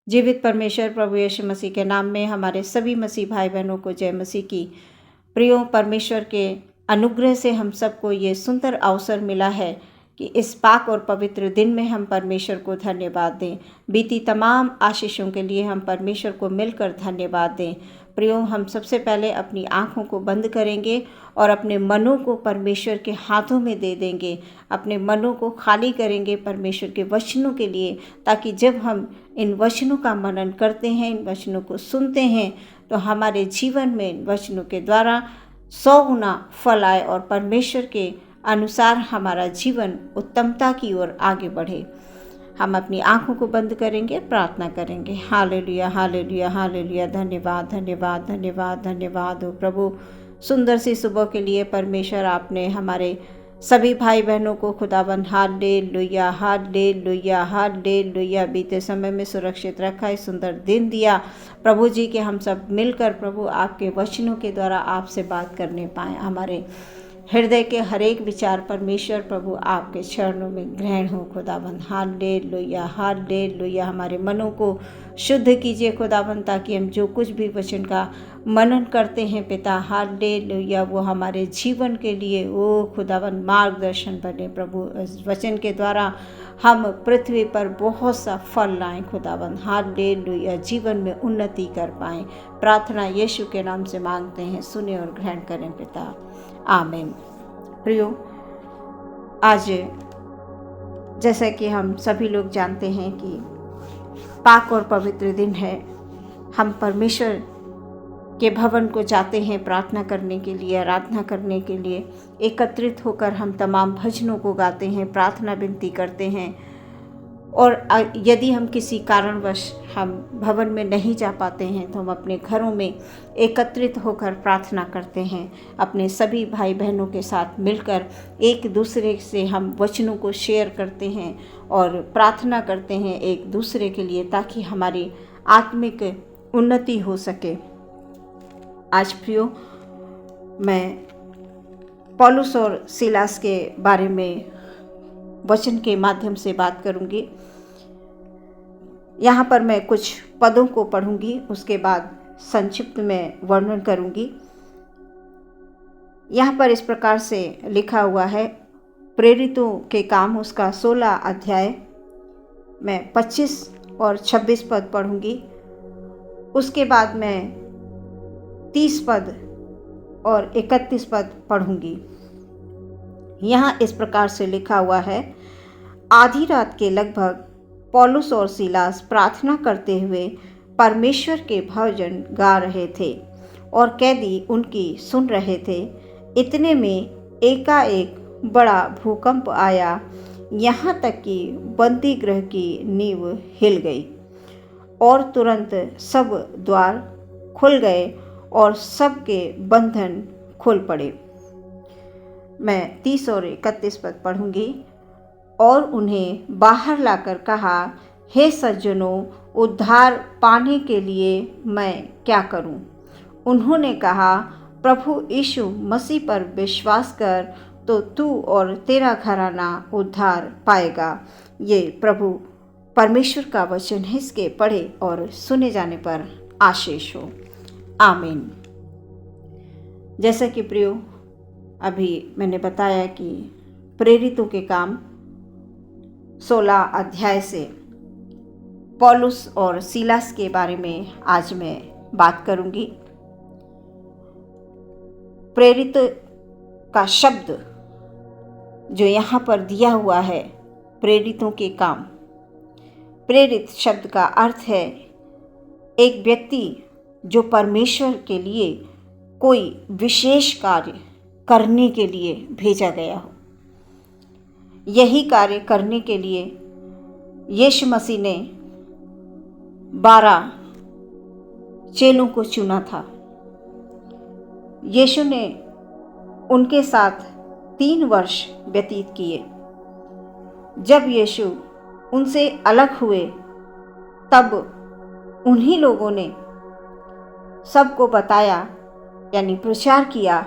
जीवित परमेश्वर प्रभु यीशु मसीह के नाम में हमारे सभी मसीह भाई बहनों को जय मसीह की। प्रियो, परमेश्वर के अनुग्रह से हम सबको ये सुंदर अवसर मिला है कि इस पाक और पवित्र दिन में हम परमेश्वर को धन्यवाद दें। बीती तमाम आशीषों के लिए हम परमेश्वर को मिलकर धन्यवाद दें। प्रियो, हम सबसे पहले अपनी आँखों को बंद करेंगे और अपने मनों को परमेश्वर के हाथों में दे देंगे। अपने मनों को खाली करेंगे परमेश्वर के वचनों के लिए, ताकि जब हम इन वचनों का मनन करते हैं, इन वचनों को सुनते हैं, तो हमारे जीवन में इन वचनों के द्वारा 100 गुना फल आए और परमेश्वर के अनुसार हमारा जीवन उत्तमता की ओर आगे बढ़े। हम अपनी आंखों को बंद करेंगे, प्रार्थना करेंगे। हालेलुया, हालेलुया, हालेलुया। धन्यवाद, धन्यवाद, धन्यवाद, धन्यवाद हो प्रभु। सुंदर सी सुबह के लिए परमेश्वर आपने हमारे सभी भाई बहनों को खुदाबंद हालेलुया, हालेलुया, हालेलुया बीते समय में सुरक्षित रखा, इस सुंदर दिन दिया प्रभु जी के हम सब मिलकर प्रभु आपके वचनों के द्वारा आपसे बात करने पाएँ। हमारे हृदय के हर एक विचार परमेश्वर प्रभु आपके चरणों में ग्रहण हो खुदाबंद। Hallelujah, hallelujah. हमारे मनों को शुद्ध कीजिए खुदाबंद, ताकि हम जो कुछ भी वचन का मनन करते हैं पिता, हालेलुया, वो हमारे जीवन के लिए वो खुदाबंद मार्गदर्शन बने प्रभु। इस वचन के द्वारा हम पृथ्वी पर बहुत सा फल लाएं खुदाबंद। हालेलुया, जीवन में उन्नति कर पाएं। प्रार्थना यीशु के नाम से मांगते हैं, सुने और ग्रहण करें पिता, आमीन। प्रियो, आज जैसा कि हम सभी लोग जानते हैं कि पाक और पवित्र दिन है। हम परमेश्वर के भवन को जाते हैं प्रार्थना करने के लिए, आराधना करने के लिए। एकत्रित होकर हम तमाम भजनों को गाते हैं, प्रार्थना विनती करते हैं। और यदि हम किसी कारणवश हम भवन में नहीं जा पाते हैं तो हम अपने घरों में एकत्रित होकर प्रार्थना करते हैं। अपने सभी भाई बहनों के साथ मिलकर एक दूसरे से हम वचनों को शेयर करते हैं और प्रार्थना करते हैं एक दूसरे के लिए, ताकि हमारी आत्मिक उन्नति हो सके। आज प्रियो, मैं पौलुस और सीलास के बारे में वचन के माध्यम से बात करूंगी। यहाँ पर मैं कुछ पदों को पढ़ूंगी, उसके बाद संक्षिप्त में वर्णन करूंगी। यहाँ पर इस प्रकार से लिखा हुआ है, प्रेरितों के काम उसका 16 अध्याय, मैं 25 और 26 पद पढ़ूंगी। उसके बाद मैं 30 पद और 31 पद पढ़ूंगी। यहाँ इस प्रकार से लिखा हुआ है, आधी रात के लगभग पौलुस और सीलास प्रार्थना करते हुए परमेश्वर के भजन गा रहे थे और कैदी उनकी सुन रहे थे। इतने में एकाएक बड़ा भूकंप आया, यहाँ तक कि बंदी गृह की नींव हिल गई और तुरंत सब द्वार खुल गए और सबके बंधन खुल पड़े। मैं 30 और 31 पद पढ़ूंगी। और उन्हें बाहर लाकर कहा, हे सज्जनों, उद्धार पाने के लिए मैं क्या करूं? उन्होंने कहा, प्रभु यीशु मसीह पर विश्वास कर तो तू और तेरा घराना उद्धार पाएगा। ये प्रभु परमेश्वर का वचन है, इसके पढ़े और सुने जाने पर आशीष हो, आमीन। जैसा कि प्रियो, अभी मैंने बताया कि प्रेरितों के काम 16 अध्याय से पौलुस और सीलास के बारे में आज मैं बात करूंगी। प्रेरित का शब्द जो यहाँ पर दिया हुआ है, प्रेरितों के काम, प्रेरित शब्द का अर्थ है एक व्यक्ति जो परमेश्वर के लिए कोई विशेष कार्य करने के लिए भेजा गया हो। यही कार्य करने के लिए यीशु मसीह ने 12 चेलों को चुना था। यीशु ने उनके साथ 3 वर्ष व्यतीत किए। जब यीशु उनसे अलग हुए तब उन्हीं लोगों ने सबको बताया, यानी प्रचार किया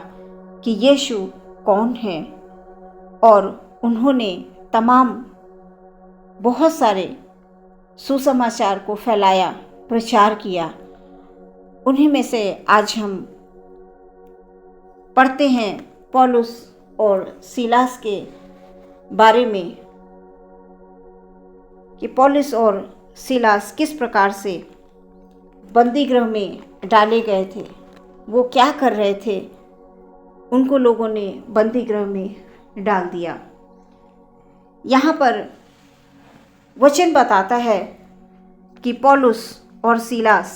कि यीशु कौन है। और उन्होंने तमाम बहुत सारे सुसमाचार को फैलाया, प्रचार किया। उन्हीं में से आज हम पढ़ते हैं पौलुस और सीलास के बारे में कि पौलुस और सीलास किस प्रकार से बंदी गृह में डाले गए थे, वो क्या कर रहे थे। उनको लोगों ने बंदी गृह में डाल दिया। यहाँ पर वचन बताता है कि पौलुस और सीलास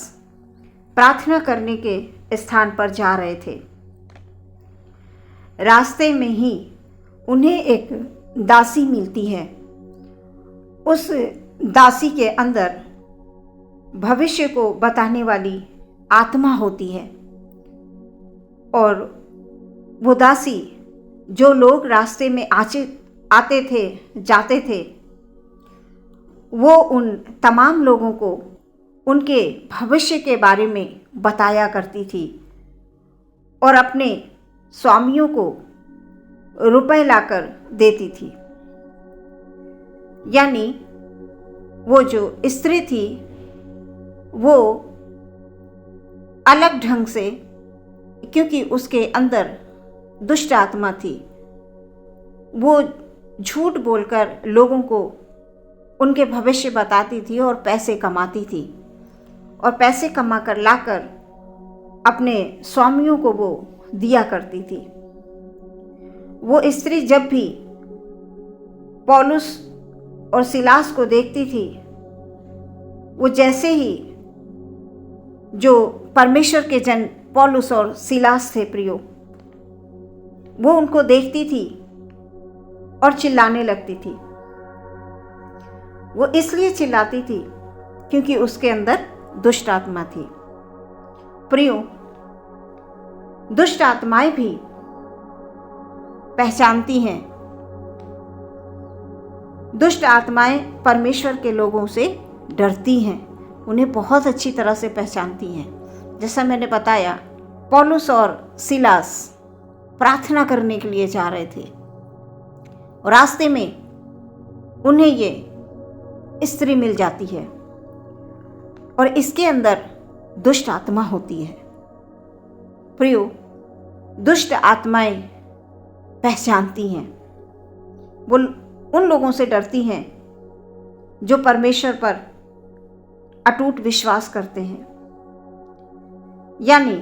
प्रार्थना करने के स्थान पर जा रहे थे। रास्ते में ही उन्हें एक दासी मिलती है। उस दासी के अंदर भविष्य को बताने वाली आत्मा होती है और वो दासी जो लोग रास्ते में आते थे, जाते थे, वो उन तमाम लोगों को उनके भविष्य के बारे में बताया करती थी और अपने स्वामियों को रुपए लाकर देती थी। यानी वो जो स्त्री थी वो अलग ढंग से, क्योंकि उसके अंदर दुष्ट आत्मा थी, वो झूठ बोलकर लोगों को उनके भविष्य बताती थी और पैसे कमाती थी और पैसे कमा कर लाकर अपने स्वामियों को वो दिया करती थी। वो स्त्री जब भी पौलुस और सीलास को देखती थी, वो जैसे ही जो परमेश्वर के जन पौलुस और सीलास थे प्रियो, वो उनको देखती थी और चिल्लाने लगती थी। वो इसलिए चिल्लाती थी क्योंकि उसके अंदर दुष्ट आत्मा थी। प्रियो, दुष्ट आत्माएं भी पहचानती हैं। दुष्ट आत्माएं परमेश्वर के लोगों से डरती हैं, उन्हें बहुत अच्छी तरह से पहचानती हैं। जैसा मैंने बताया, पौलुस और सीलास प्रार्थना करने के लिए जा रहे थे और रास्ते में उन्हें ये स्त्री मिल जाती है और इसके अंदर दुष्ट आत्मा होती है। प्रियो, दुष्ट आत्माएं पहचानती हैं, वो उन लोगों से डरती हैं जो परमेश्वर पर अटूट विश्वास करते हैं। यानी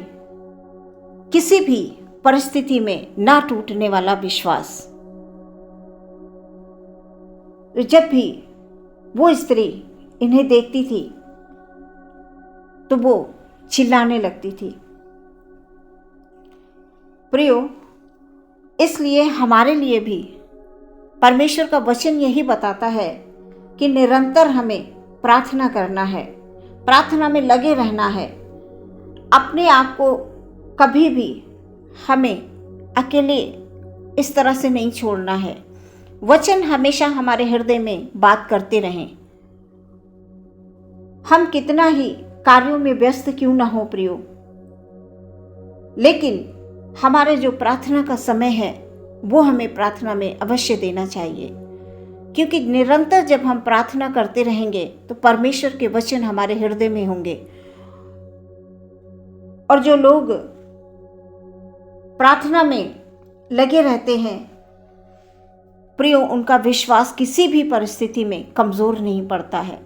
किसी भी परिस्थिति में ना टूटने वाला विश्वास। जब भी वो स्त्री इन्हें देखती थी तो वो चिल्लाने लगती थी। प्रियो, इसलिए हमारे लिए भी परमेश्वर का वचन यही बताता है कि निरंतर हमें प्रार्थना करना है, प्रार्थना में लगे रहना है। अपने आप को कभी भी हमें अकेले इस तरह से नहीं छोड़ना है। वचन हमेशा हमारे हृदय में बात करते रहें। हम कितना ही कार्यों में व्यस्त क्यों ना हो प्रियो, लेकिन हमारे जो प्रार्थना का समय है वो हमें प्रार्थना में अवश्य देना चाहिए, क्योंकि निरंतर जब हम प्रार्थना करते रहेंगे तो परमेश्वर के वचन हमारे हृदय में होंगे। और जो लोग प्रार्थना में लगे रहते हैं प्रियो, उनका विश्वास किसी भी परिस्थिति में कमज़ोर नहीं पड़ता है।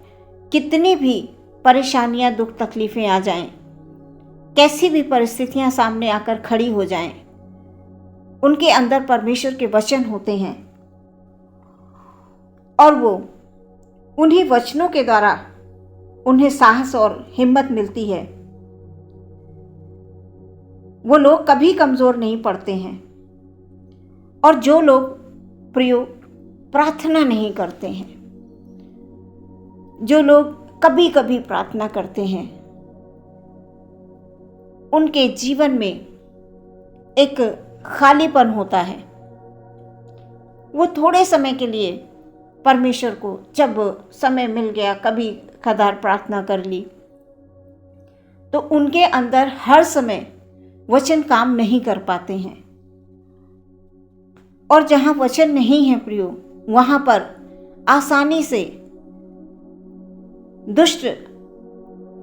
कितनी भी परेशानियां, दुख, तकलीफ़ें आ जाएं, कैसी भी परिस्थितियां सामने आकर खड़ी हो जाएं, उनके अंदर परमेश्वर के वचन होते हैं और वो उन्हीं वचनों के द्वारा उन्हें साहस और हिम्मत मिलती है। वो लोग कभी कमज़ोर नहीं पड़ते हैं। और जो लोग प्रियो प्रार्थना नहीं करते हैं, जो लोग कभी कभी प्रार्थना करते हैं, उनके जीवन में एक खालीपन होता है। वो थोड़े समय के लिए परमेश्वर को जब समय मिल गया, कभी कदार प्रार्थना कर ली, तो उनके अंदर हर समय वचन काम नहीं कर पाते हैं। और जहाँ वचन नहीं है प्रियो, वहाँ पर आसानी से दुष्ट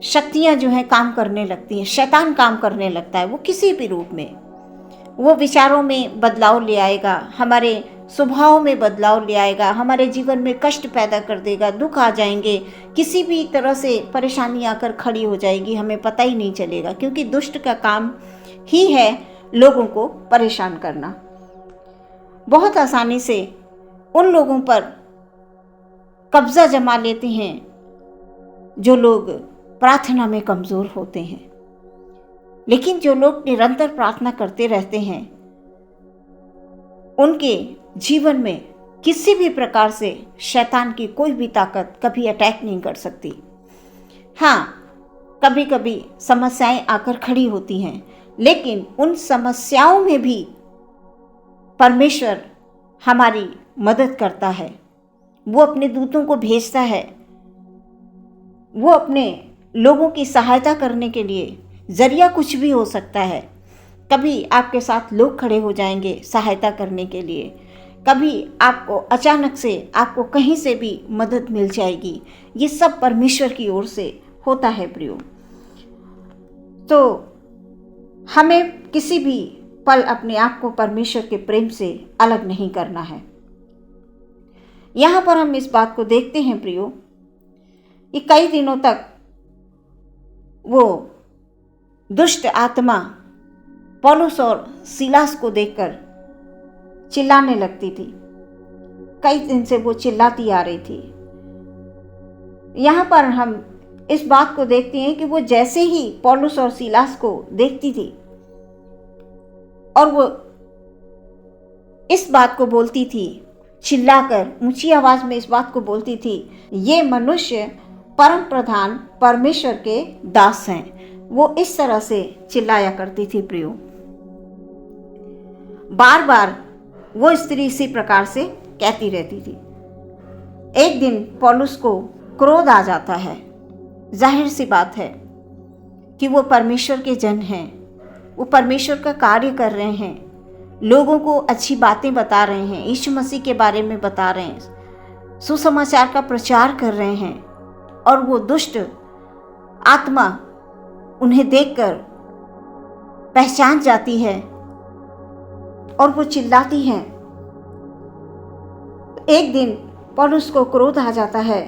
शक्तियां जो हैं काम करने लगती हैं, शैतान काम करने लगता है, वो किसी भी रूप में। वो विचारों में बदलाव ले आएगा, हमारे स्वभाव में बदलाव ले आएगा, हमारे जीवन में कष्ट पैदा कर देगा, दुख आ जाएंगे, किसी भी तरह से परेशानी आकर खड़ी हो जाएगी, हमें पता ही नहीं चलेगा, क्योंकि दुष्ट का काम ही है लोगों को परेशान करना। बहुत आसानी से उन लोगों पर कब्जा जमा लेते हैं जो लोग प्रार्थना में कमज़ोर होते हैं। लेकिन जो लोग निरंतर प्रार्थना करते रहते हैं, उनके जीवन में किसी भी प्रकार से शैतान की कोई भी ताकत कभी अटैक नहीं कर सकती। हाँ, कभी कभी समस्याएं आकर खड़ी होती हैं, लेकिन उन समस्याओं में भी परमेश्वर हमारी मदद करता है। वो अपने दूतों को भेजता है, वो अपने लोगों की सहायता करने के लिए जरिया कुछ भी हो सकता है। कभी आपके साथ लोग खड़े हो जाएंगे सहायता करने के लिए, कभी आपको अचानक से आपको कहीं से भी मदद मिल जाएगी। ये सब परमेश्वर की ओर से होता है प्रियो। तो हमें किसी भी पल अपने आप को परमेश्वर के प्रेम से अलग नहीं करना है। यहाँ पर हम इस बात को देखते हैं प्रियो कि कई दिनों तक वो दुष्ट आत्मा पौलुस और सीलास को देखकर चिल्लाने लगती थी। कई दिन से वो चिल्लाती आ रही थी। यहाँ पर हम इस बात को देखते हैं कि वो जैसे ही पौलुस और सीलास को देखती थी और वो इस बात को बोलती थी, चिल्लाकर ऊंची आवाज में इस बात को बोलती थी, ये मनुष्य परम प्रधान परमेश्वर के दास हैं। वो इस तरह से चिल्लाया करती थी प्रियो। बार बार वो स्त्री इसी प्रकार से कहती रहती थी। एक दिन पौलुस को क्रोध आ जाता है। जाहिर सी बात है कि वो परमेश्वर के जन हैं, वो परमेश्वर का कार्य कर रहे हैं, लोगों को अच्छी बातें बता रहे हैं, यीशु मसीह के बारे में बता रहे हैं, सुसमाचार का प्रचार कर रहे हैं, और वो दुष्ट आत्मा उन्हें देखकर पहचान जाती है और वो चिल्लाती है। एक दिन पौलुस को क्रोध आ जाता है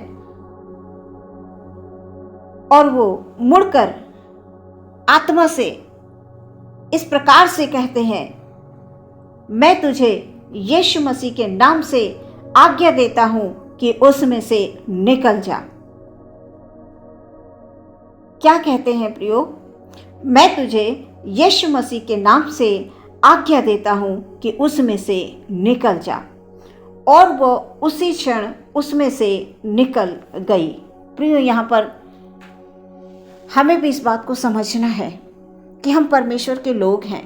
और वो मुड़कर आत्मा से इस प्रकार से कहते हैं, मैं तुझे यीशु मसीह के नाम से आज्ञा देता हूं कि उसमें से निकल जा। क्या कहते हैं प्रियो? मैं तुझे यीशु मसीह के नाम से आज्ञा देता हूं कि उसमें से निकल जा। और वो उसी क्षण उसमें से निकल गई। प्रियो, यहाँ पर हमें भी इस बात को समझना है कि हम परमेश्वर के लोग हैं,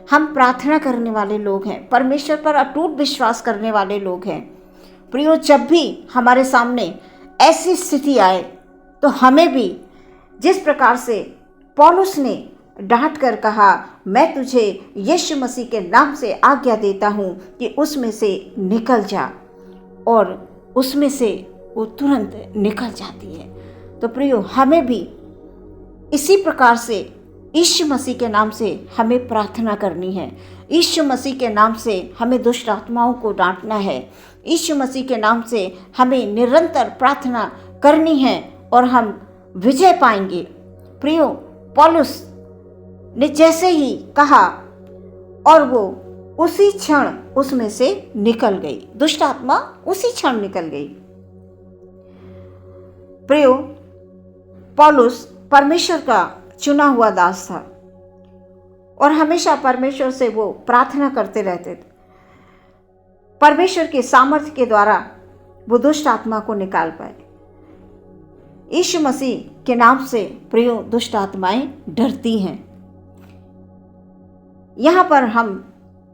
हम प्रार्थना करने वाले लोग हैं, परमेश्वर पर अटूट विश्वास करने वाले लोग हैं। प्रियो, जब भी हमारे सामने ऐसी स्थिति आए तो हमें भी जिस प्रकार से पौलुस ने डांट कर कहा, मैं तुझे यीशु मसीह के नाम से आज्ञा देता हूं कि उसमें से निकल जा, और उसमें से वो तुरंत निकल जाती है। तो प्रियो, हमें भी इसी प्रकार से यीशु मसीह के नाम से हमें प्रार्थना करनी है। यीशु मसीह के नाम से हमें दुष्ट आत्माओं को डांटना है। यीशु मसीह के नाम से हमें निरंतर प्रार्थना करनी है और हम विजय पाएंगे। प्रियो, पौलुस ने जैसे ही कहा और वो उसी क्षण उसमें से निकल गई, दुष्ट आत्मा उसी क्षण निकल गई। प्रियो, पौलुस परमेश्वर का चुना हुआ दास था और हमेशा परमेश्वर से वो प्रार्थना करते रहते थे। परमेश्वर के सामर्थ्य के द्वारा वो दुष्ट आत्मा को निकाल पाए। यीशु मसीह के नाम से प्रियो, दुष्ट आत्माएं डरती हैं। यहाँ पर हम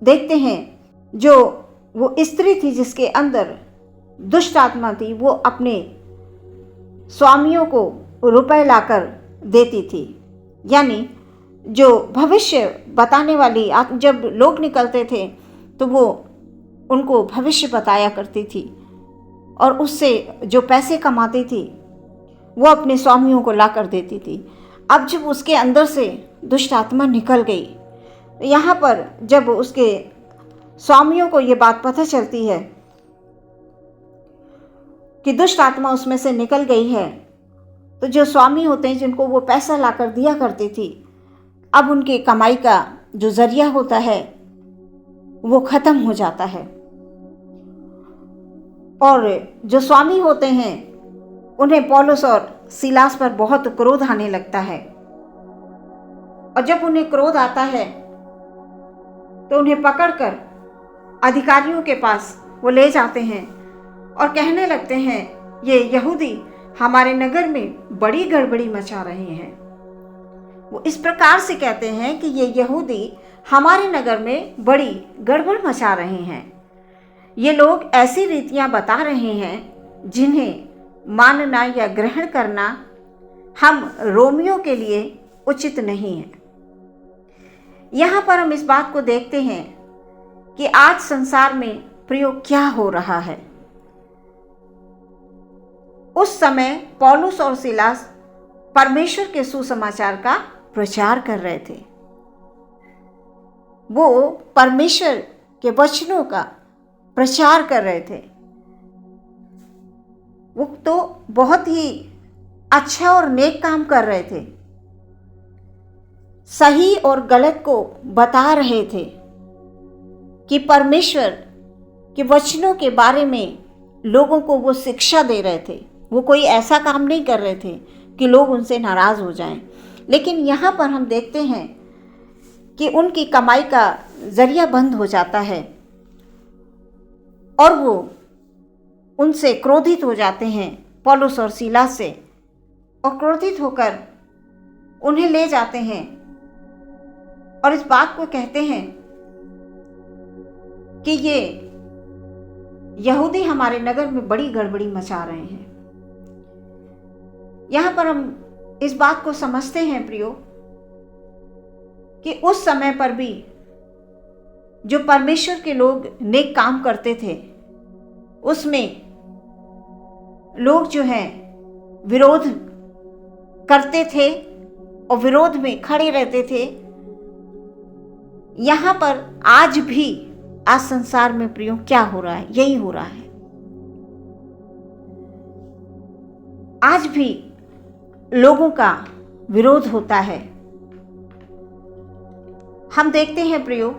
देखते हैं जो वो स्त्री थी जिसके अंदर दुष्ट आत्मा थी, वो अपने स्वामियों को रुपए लाकर देती थी। यानी जो भविष्य बताने वाली जब लोग निकलते थे तो वो उनको भविष्य बताया करती थी और उससे जो पैसे कमाती थी वो अपने स्वामियों को ला कर देती थी। अब जब उसके अंदर से दुष्ट आत्मा निकल गई, यहाँ पर जब उसके स्वामियों को ये बात पता चलती है कि दुष्ट आत्मा उसमें से निकल गई है, तो जो स्वामी होते हैं जिनको वो पैसा लाकर दिया करती थी, अब उनकी कमाई का जो जरिया होता है वो खत्म हो जाता है। और जो स्वामी होते हैं उन्हें पौलुस और सीलास पर बहुत क्रोध आने लगता है। और जब उन्हें क्रोध आता है तो उन्हें पकड़कर अधिकारियों के पास वो ले जाते हैं और कहने लगते हैं, ये यहूदी हमारे नगर में बड़ी गड़बड़ी मचा रहे हैं। वो इस प्रकार से कहते हैं कि ये यहूदी हमारे नगर में बड़ी गड़बड़ मचा रहे हैं। ये लोग ऐसी रीतियां बता रहे हैं जिन्हें मानना या ग्रहण करना हम रोमियों के लिए उचित नहीं है। यहाँ पर हम इस बात को देखते हैं कि आज संसार में प्रयोग क्या हो रहा है। उस समय पौलुस और सीलास परमेश्वर के सुसमाचार का प्रचार कर रहे थे। वो परमेश्वर के वचनों का प्रचार कर रहे थे। वो तो बहुत ही अच्छा और नेक काम कर रहे थे, सही और गलत को बता रहे थे कि परमेश्वर के वचनों के बारे में लोगों को वो शिक्षा दे रहे थे। वो कोई ऐसा काम नहीं कर रहे थे कि लोग उनसे नाराज हो जाएं। लेकिन यहाँ पर हम देखते हैं कि उनकी कमाई का जरिया बंद हो जाता है और वो उनसे क्रोधित हो जाते हैं, पौलुस और सीलास से, और क्रोधित होकर उन्हें ले जाते हैं और इस बात को कहते हैं कि ये यहूदी हमारे नगर में बड़ी गड़बड़ी मचा रहे हैं। यहाँ पर हम इस बात को समझते हैं प्रियो कि उस समय पर भी जो परमेश्वर के लोग नेक काम करते थे उसमें लोग जो हैं विरोध करते थे और विरोध में खड़े रहते थे। यहाँ पर आज भी आज संसार में प्रियो क्या हो रहा है? यही हो रहा है। आज भी लोगों का विरोध होता है। हम देखते हैं प्रियो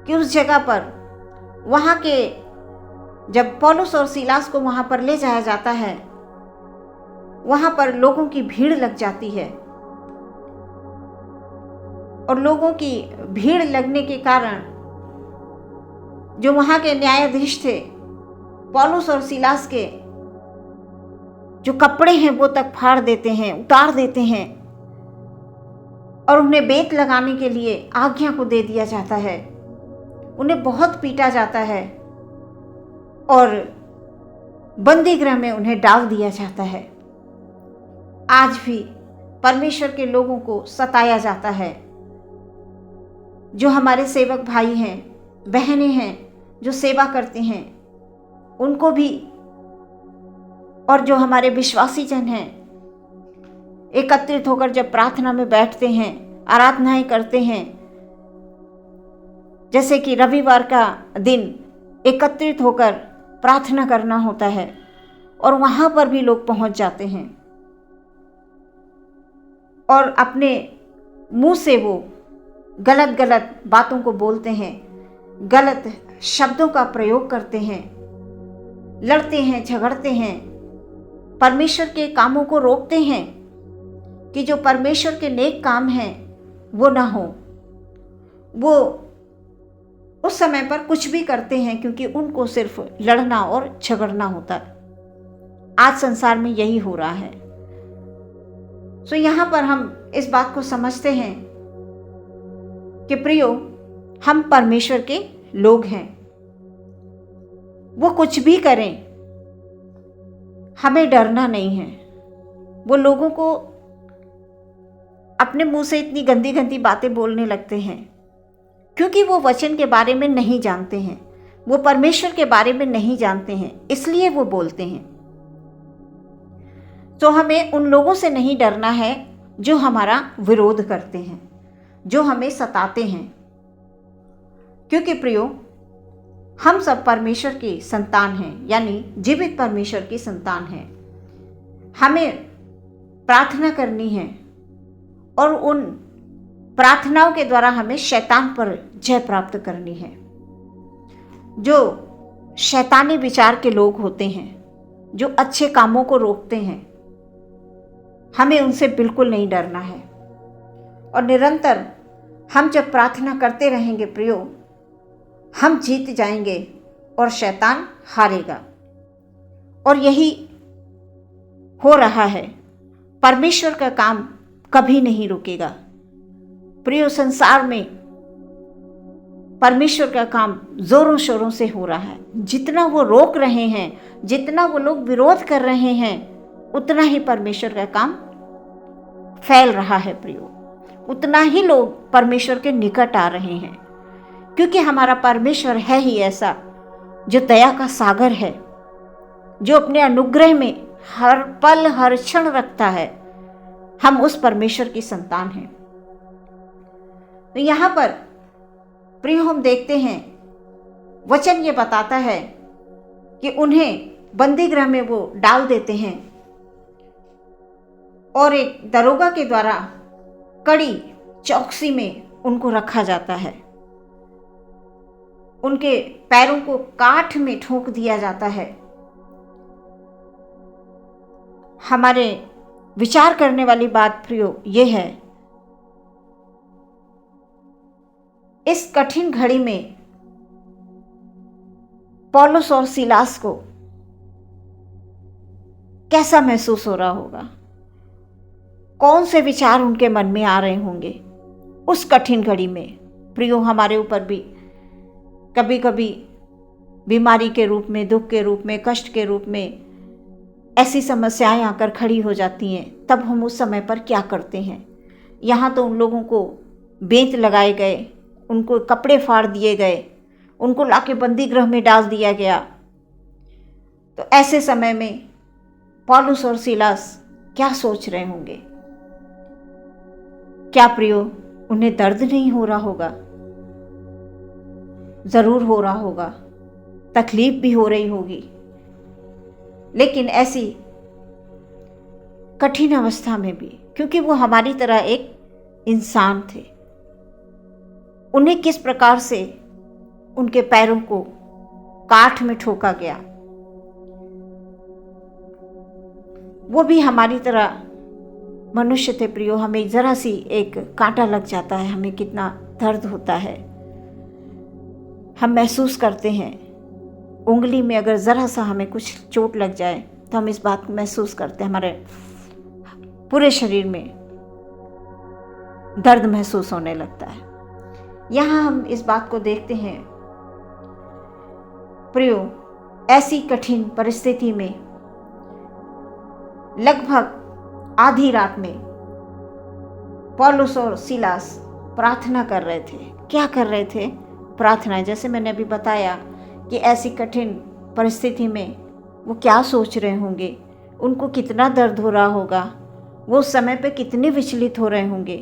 कि उस जगह पर वहाँ के जब पौलुस और सीलास को वहाँ पर ले जाया जाता है, वहाँ पर लोगों की भीड़ लग जाती है और लोगों की भीड़ लगने के कारण जो वहाँ के न्यायाधीश थे, पौलुस और सीलास के जो कपड़े हैं वो तक फाड़ देते हैं, उतार देते हैं और उन्हें बेत लगाने के लिए आज्ञा को दे दिया जाता है। उन्हें बहुत पीटा जाता है और बंदी गृह में उन्हें डाल दिया जाता है। आज भी परमेश्वर के लोगों को सताया जाता है। जो हमारे सेवक भाई हैं, बहनें हैं, जो सेवा करते हैं, उनको भी, और जो हमारे विश्वासी जन हैं, एकत्रित होकर जब प्रार्थना में बैठते हैं, आराधनाएं करते हैं, जैसे कि रविवार का दिन एकत्रित होकर प्रार्थना करना होता है और वहाँ पर भी लोग पहुँच जाते हैं और अपने मुंह से वो गलत गलत बातों को बोलते हैं, गलत शब्दों का प्रयोग करते हैं, लड़ते हैं, झगड़ते हैं, परमेश्वर के कामों को रोकते हैं कि जो परमेश्वर के नेक काम हैं वो ना हो। वो उस समय पर कुछ भी करते हैं क्योंकि उनको सिर्फ लड़ना और झगड़ना होता है। आज संसार में यही हो रहा है। सो यहाँ पर हम इस बात को समझते हैं कि प्रियो, हम परमेश्वर के लोग हैं। वो कुछ भी करें, हमें डरना नहीं है। वो लोगों को अपने मुंह से इतनी गंदी गंदी बातें बोलने लगते हैं क्योंकि वो वचन के बारे में नहीं जानते हैं, वो परमेश्वर के बारे में नहीं जानते हैं, इसलिए वो बोलते हैं। तो हमें उन लोगों से नहीं डरना है जो हमारा विरोध करते हैं, जो हमें सताते हैं, क्योंकि प्रियो, हम सब परमेश्वर की संतान हैं, यानी जीवित परमेश्वर की संतान हैं। हमें प्रार्थना करनी है और उन प्रार्थनाओं के द्वारा हमें शैतान पर जय प्राप्त करनी है। जो शैतानी विचार के लोग होते हैं, जो अच्छे कामों को रोकते हैं, हमें उनसे बिल्कुल नहीं डरना है। और निरंतर हम जब प्रार्थना करते रहेंगे प्रियो, हम जीत जाएंगे और शैतान हारेगा। और यही हो रहा है। परमेश्वर का काम कभी नहीं रुकेगा प्रियो। संसार में परमेश्वर का काम जोरों शोरों से हो रहा है। जितना वो रोक रहे हैं, जितना वो लोग विरोध कर रहे हैं, उतना ही परमेश्वर का काम फैल रहा है प्रियो। उतना ही लोग परमेश्वर के निकट आ रहे हैं, क्योंकि हमारा परमेश्वर है ही ऐसा जो दया का सागर है, जो अपने अनुग्रह में हर पल हर क्षण रखता है। हम उस परमेश्वर की संतान हैं। तो यहाँ पर प्रिय हम देखते हैं, वचन ये बताता है कि उन्हें बंदी गृह में वो डाल देते हैं और एक दरोगा के द्वारा कड़ी चौकसी में उनको रखा जाता है। उनके पैरों को काठ में ठोक दिया जाता है। हमारे विचार करने वाली बात प्रियो ये है, इस कठिन घड़ी में पौलुस और सीलास को कैसा महसूस हो रहा होगा, कौन से विचार उनके मन में आ रहे होंगे उस कठिन घड़ी में। प्रियो, हमारे ऊपर भी कभी कभी बीमारी के रूप में, दुख के रूप में, कष्ट के रूप में ऐसी समस्याएं आकर खड़ी हो जाती हैं। तब हम उस समय पर क्या करते हैं? यहाँ तो उन लोगों को बेंत लगाए गए, उनको कपड़े फाड़ दिए गए, उनको लाके बंदी गृह में डाल दिया गया। तो ऐसे समय में पौलुस और सीलास क्या सोच रहे होंगे? क्या प्रियो, उन्हें दर्द नहीं हो रहा होगा? जरूर हो रहा होगा, तकलीफ भी हो रही होगी। लेकिन ऐसी कठिन अवस्था में भी, क्योंकि वो हमारी तरह एक इंसान थे, उन्हें किस प्रकार से उनके पैरों को काठ में ठोका गया, वो भी हमारी तरह मनुष्य थे प्रियो। हमें जरा सी एक कांटा लग जाता है, हमें कितना दर्द होता है। हम महसूस करते हैं, उंगली में अगर ज़रा सा हमें कुछ चोट लग जाए तो हम इस बात को महसूस करते हैं, हमारे पूरे शरीर में दर्द महसूस होने लगता है। यहाँ हम इस बात को देखते हैं प्रियो, ऐसी कठिन परिस्थिति में लगभग आधी रात में पौलुस और सीलास प्रार्थना कर रहे थे। क्या कर रहे थे? प्रार्थना। जैसे मैंने अभी बताया कि ऐसी कठिन परिस्थिति में वो क्या सोच रहे होंगे, उनको कितना दर्द हो रहा होगा, वो उस समय पे कितने विचलित हो रहे होंगे,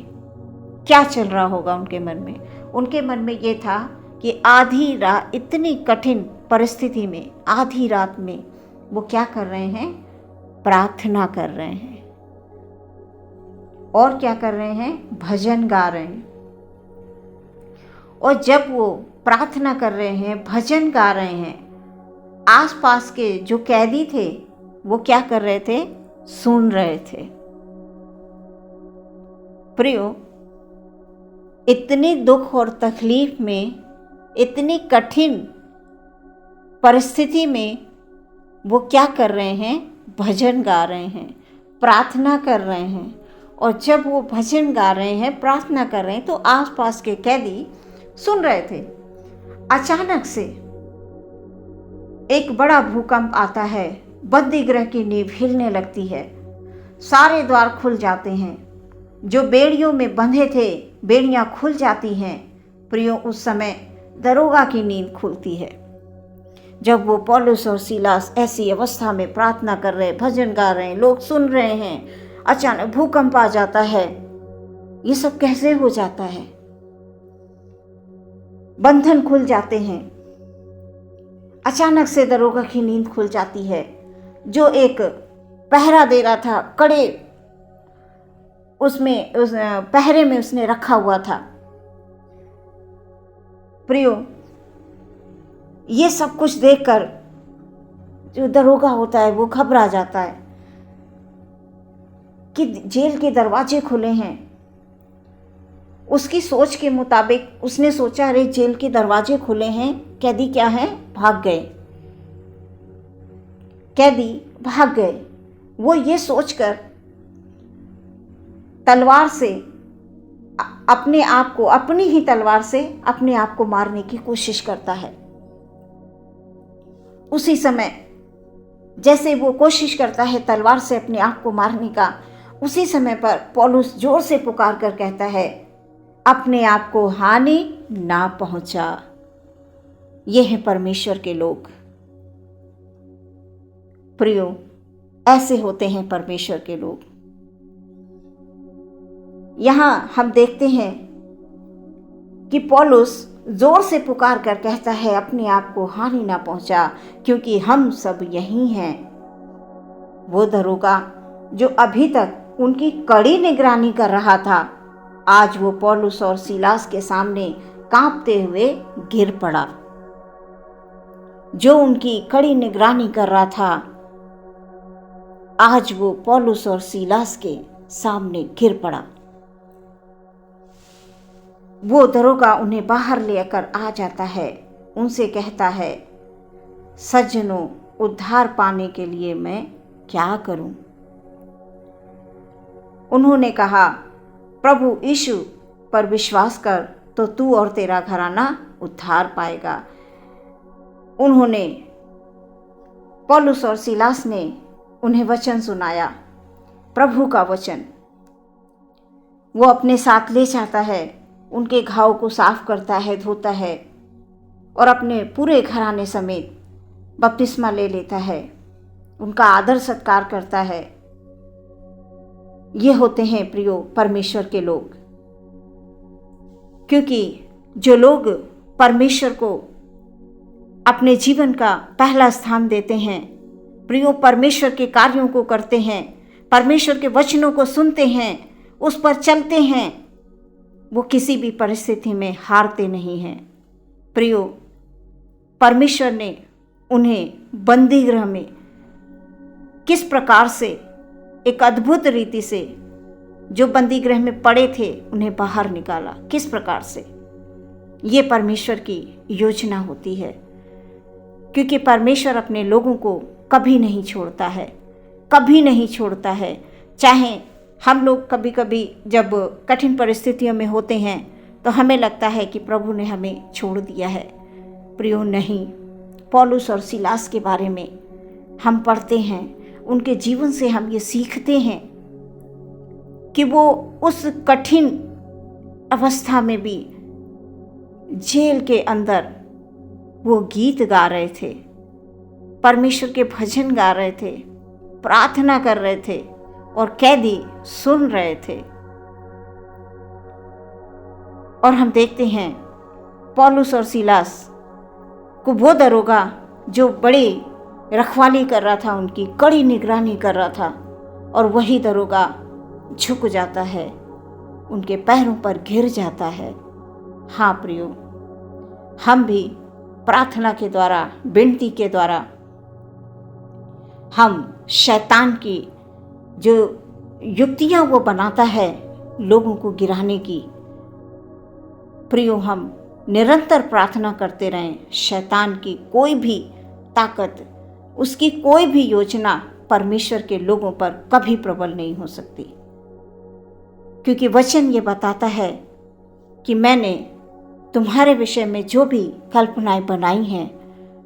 क्या चल रहा होगा उनके मन में। उनके मन में ये था कि आधी रात, इतनी कठिन परिस्थिति में आधी रात में वो क्या कर रहे हैं? प्रार्थना कर रहे हैं। और क्या कर रहे हैं? भजन गा रहे हैं। और जब वो प्रार्थना कर रहे हैं, भजन गा रहे हैं, आसपास के जो कैदी थे वो क्या कर रहे थे? सुन रहे थे। प्रियो, इतनी दुख और तकलीफ में, इतनी कठिन परिस्थिति में वो क्या कर रहे हैं? भजन गा रहे हैं, प्रार्थना कर रहे हैं। और जब वो भजन गा रहे हैं, प्रार्थना कर रहे हैं, तो आसपास के कैदी सुन रहे थे। अचानक से एक बड़ा भूकंप आता है, बंदी गृह की नींव हिलने लगती है, सारे द्वार खुल जाते हैं, जो बेड़ियों में बंधे थे बेड़ियां खुल जाती हैं। प्रियो, उस समय दरोगा की नींद खुलती है। जब वो पौलुस और सीलास ऐसी अवस्था में प्रार्थना कर रहे, भजन गा रहे हैं, लोग सुन रहे हैं, अचानक भूकंप आ जाता है। ये सब कैसे हो जाता है? बंधन खुल जाते हैं। अचानक से दरोगा की नींद खुल जाती है। जो एक पहरा दे रहा था, कड़े उस पहरे में उसने रखा हुआ था। प्रियो, ये सब कुछ देखकर जो दरोगा होता है वो घबरा जाता है कि जेल के दरवाजे खुले हैं। उसकी सोच के मुताबिक उसने सोचा, अरे जेल के दरवाजे खुले हैं, कैदी क्या है, भाग गए, कैदी भाग गए। वो ये सोचकर तलवार से अपने आप को, अपनी ही तलवार से अपने आप को मारने की कोशिश करता है। उसी समय जैसे वो कोशिश करता है तलवार से अपने आप को मारने का, उसी समय पर पौलुस जोर से पुकार कर कहता है, अपने आप को हानि ना पहुंचा। ये हैं परमेश्वर के लोग। प्रियो, ऐसे होते हैं परमेश्वर के लोग। यहां हम देखते हैं कि पौलुस जोर से पुकार कर कहता है, अपने आप को हानि ना पहुंचा, क्योंकि हम सब यही हैं। वो दरोगा जो अभी तक उनकी कड़ी निगरानी कर रहा था, आज वो पौलुस और सीलास के सामने कांपते हुए गिर पड़ा। जो उनकी कड़ी निगरानी कर रहा था, आज वो पौलुस और सीलास के सामने गिर पड़ा। वो दरोगा उन्हें बाहर लेकर आ जाता है, उनसे कहता है, सज्जनों, उद्धार पाने के लिए मैं क्या करूं? उन्होंने कहा, प्रभु यीशु पर विश्वास कर तो तू और तेरा घराना उद्धार पाएगा। उन्होंने, पौलुस और सीलास ने उन्हें वचन सुनाया, प्रभु का वचन। वो अपने साथ ले जाता है, उनके घाव को साफ करता है, धोता है और अपने पूरे घराने समेत बपतिस्मा ले लेता है, उनका आदर सत्कार करता है। ये होते हैं प्रियो परमेश्वर के लोग। क्योंकि जो लोग परमेश्वर को अपने जीवन का पहला स्थान देते हैं, प्रियो परमेश्वर के कार्यों को करते हैं, परमेश्वर के वचनों को सुनते हैं, उस पर चलते हैं, वो किसी भी परिस्थिति में हारते नहीं हैं। प्रियो, परमेश्वर ने उन्हें बंदी गृह में किस प्रकार से, एक अद्भुत रीति से, जो बंदी गृह में पड़े थे उन्हें बाहर निकाला, किस प्रकार से। ये परमेश्वर की योजना होती है, क्योंकि परमेश्वर अपने लोगों को कभी नहीं छोड़ता है, कभी नहीं छोड़ता है। चाहे हम लोग कभी कभी जब कठिन परिस्थितियों में होते हैं तो हमें लगता है कि प्रभु ने हमें छोड़ दिया है। प्रियो, नहीं। पौलुस और सीलास के बारे में हम पढ़ते हैं, उनके जीवन से हम ये सीखते हैं कि वो उस कठिन अवस्था में भी जेल के अंदर वो गीत गा रहे थे, परमेश्वर के भजन गा रहे थे, प्रार्थना कर रहे थे और कैदी सुन रहे थे। और हम देखते हैं पौलुस और सीलास को वो दरोगा जो बड़ी रखवाली कर रहा था, उनकी कड़ी निगरानी कर रहा था, और वही दरोगा झुक जाता है, उनके पैरों पर गिर जाता है। हाँ प्रियो, हम भी प्रार्थना के द्वारा, विनती के द्वारा, हम शैतान की जो युक्तियां वो बनाता है लोगों को गिराने की, प्रियो हम निरंतर प्रार्थना करते रहें। शैतान की कोई भी ताकत, उसकी कोई भी योजना परमेश्वर के लोगों पर कभी प्रबल नहीं हो सकती, क्योंकि वचन ये बताता है कि मैंने तुम्हारे विषय में जो भी कल्पनाएं बनाई हैं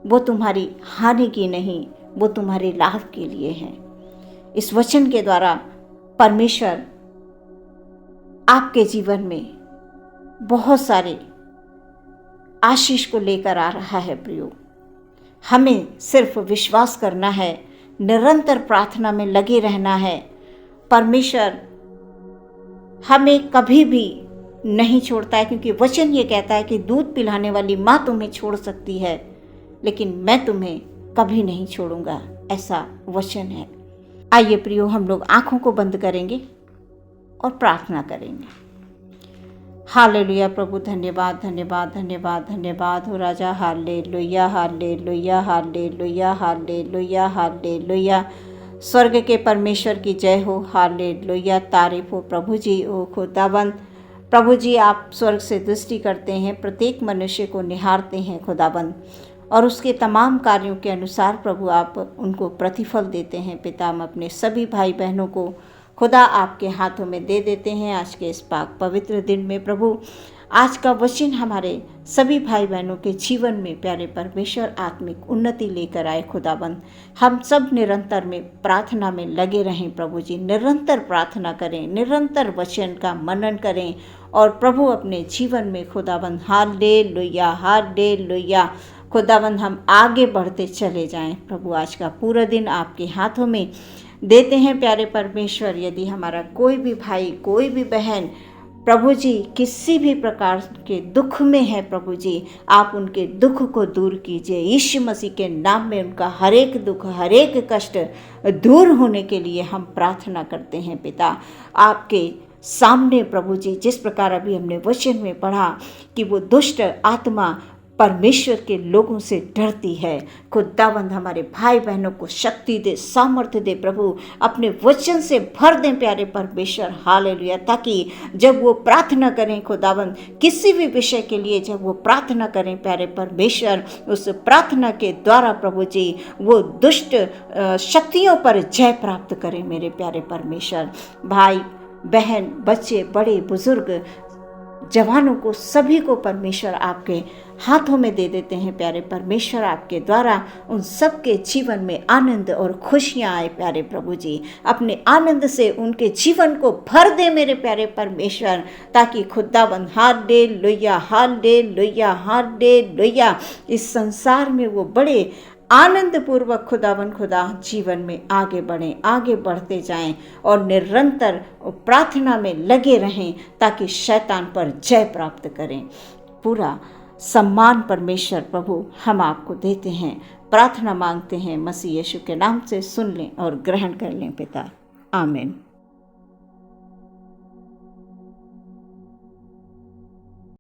वो तुम्हारी हानि की नहीं, वो तुम्हारे लाभ के लिए हैं। इस वचन के द्वारा परमेश्वर आपके जीवन में बहुत सारे आशीष को लेकर आ रहा है प्रियो। हमें सिर्फ विश्वास करना है, निरंतर प्रार्थना में लगे रहना है। परमेश्वर हमें कभी भी नहीं छोड़ता है, क्योंकि वचन ये कहता है कि दूध पिलाने वाली माँ तुम्हें छोड़ सकती है, लेकिन मैं तुम्हें कभी नहीं छोड़ूंगा, ऐसा वचन है। आइए प्रियो, हम लोग आंखों को बंद करेंगे और प्रार्थना करेंगे। हालेलुया प्रभु, धन्यवाद धन्यवाद धन्यवाद धन्यवाद हो राजा। हालेलुया हालेलुया हालेलुया हालेलुया हालेलुया। स्वर्ग के परमेश्वर की जय हो। हालेलुया, तारीफ हो प्रभु जी। ओ खुदाबंद, प्रभु जी आप स्वर्ग से दृष्टि करते हैं, प्रत्येक मनुष्य को निहारते हैं खुदाबंद, और उसके तमाम कार्यों के अनुसार प्रभु आप उनको प्रतिफल देते हैं। पिता, हम अपने सभी भाई बहनों को खुदा आपके हाथों में दे देते हैं आज के इस पाक पवित्र दिन में। प्रभु, आज का वचन हमारे सभी भाई बहनों के जीवन में प्यारे परमेश्वर आत्मिक उन्नति लेकर आए खुदाबंद। हम सब निरंतर में प्रार्थना में लगे रहें प्रभु जी, निरंतर प्रार्थना करें, निरंतर वचन का मनन करें, और प्रभु अपने जीवन में खुदाबंद हालेलुया हालेलुया खुदाबंद हम आगे बढ़ते चले जाएं। प्रभु, आज का पूरा दिन आपके हाथों में देते हैं प्यारे परमेश्वर। यदि हमारा कोई भी भाई, कोई भी बहन प्रभु जी किसी भी प्रकार के दुख में है, प्रभु जी आप उनके दुख को दूर कीजिए। यीशु मसीह के नाम में उनका हर एक दुख, हर एक कष्ट दूर होने के लिए हम प्रार्थना करते हैं। पिता, आपके सामने प्रभु जी जिस प्रकार अभी हमने वचन में पढ़ा कि वो दुष्ट आत्मा परमेश्वर के लोगों से डरती है, खुदावंद हमारे भाई बहनों को शक्ति दे, सामर्थ्य दे प्रभु, अपने वचन से भर दें प्यारे परमेश्वर। हालेलुया, ताकि जब वो प्रार्थना करें खुदावंद, किसी भी विषय के लिए जब वो प्रार्थना करें प्यारे परमेश्वर, उस प्रार्थना के द्वारा प्रभु जी वो दुष्ट शक्तियों पर जय प्राप्त करें मेरे प्यारे परमेश्वर। भाई बहन, बच्चे, बड़े बुजुर्ग, जवानों को, सभी को परमेश्वर आपके हाथों में दे देते हैं प्यारे परमेश्वर। आपके द्वारा उन सब के जीवन में आनंद और खुशियाँ आए प्यारे प्रभु जी, अपने आनंद से उनके जीवन को भर दे मेरे प्यारे परमेश्वर, ताकि खुदाबंद हालेलुया हालेलुया हालेलुया इस संसार में वो बड़े आनंद पूर्वक खुदावन खुदा जीवन में आगे बढ़ें, आगे बढ़ते जाएं, और निरंतर प्रार्थना में लगे रहें, ताकि शैतान पर जय प्राप्त करें। पूरा सम्मान परमेश्वर प्रभु हम आपको देते हैं, प्रार्थना मांगते हैं मसीह यीशु के नाम से। सुन लें और ग्रहण कर लें पिता, आमीन।